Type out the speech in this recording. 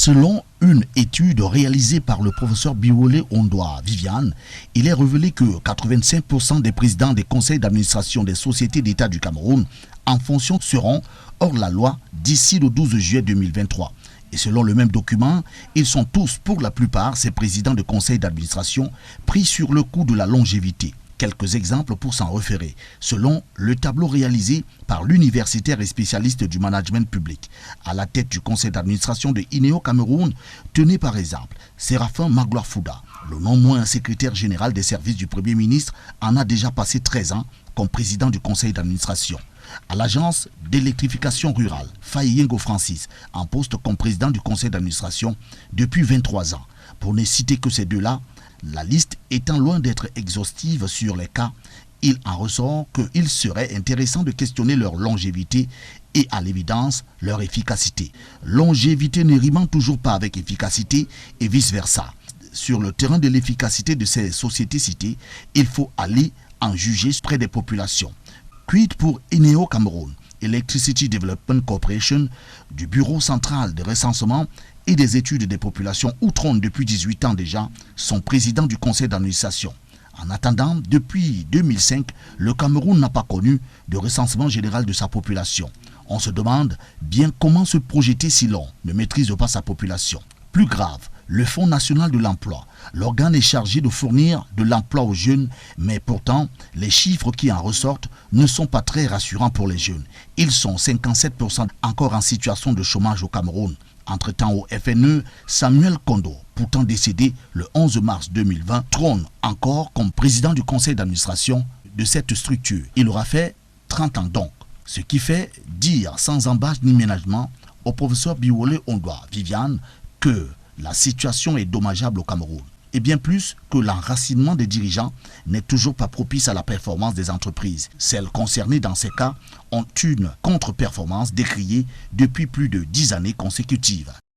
Selon une étude réalisée par le professeur Biwole Ondoa Viviane, il est révélé que 85% des présidents des conseils d'administration des sociétés d'État du Cameroun en fonction seront hors la loi d'ici le 12 juillet 2023. Et selon le même document, ils sont tous, pour la plupart, ces présidents de conseils d'administration pris sur le coup de la longévité. Quelques exemples pour s'en référer, selon le tableau réalisé par l'universitaire et spécialiste du management public. À la tête du conseil d'administration de INEO Cameroun, tenez par exemple Séraphin Magloire Fouda, le non moins secrétaire général des services du Premier ministre, en a déjà passé 13 ans comme président du conseil d'administration. À l'agence d'électrification rurale, Fayengo Francis, en poste comme président du conseil d'administration depuis 23 ans. Pour ne citer que ces deux-là, la liste étant loin d'être exhaustive sur les cas, il en ressort qu'il serait intéressant de questionner leur longévité et à l'évidence leur efficacité. Longévité ne rimant toujours pas avec efficacité et vice-versa. Sur le terrain de l'efficacité de ces sociétés citées, il faut aller en juger près des populations. Quid pour INEO Cameroun, Electricity Development Corporation, du Bureau central de recensement et des études des populations outre-Onde depuis 18 ans déjà, son président du conseil d'administration. En attendant, depuis 2005, le Cameroun n'a pas connu de recensement général de sa population. On se demande bien comment se projeter si l'on ne maîtrise pas sa population. Plus grave, le Fonds national de l'emploi. L'organe est chargé de fournir de l'emploi aux jeunes, mais pourtant, les chiffres qui en ressortent ne sont pas très rassurants pour les jeunes. Ils sont 57% encore en situation de chômage au Cameroun. Entre-temps, au FNE, Samuel Kondo, pourtant décédé le 11 mars 2020, trône encore comme président du conseil d'administration de cette structure. Il aura fait 30 ans donc, ce qui fait dire sans embâche ni ménagement au professeur Biwole Ondoa Viviane que la situation est dommageable au Cameroun. Et bien plus que l'enracinement des dirigeants n'est toujours pas propice à la performance des entreprises. Celles concernées dans ces cas ont une contre-performance décriée depuis plus de 10 années consécutives.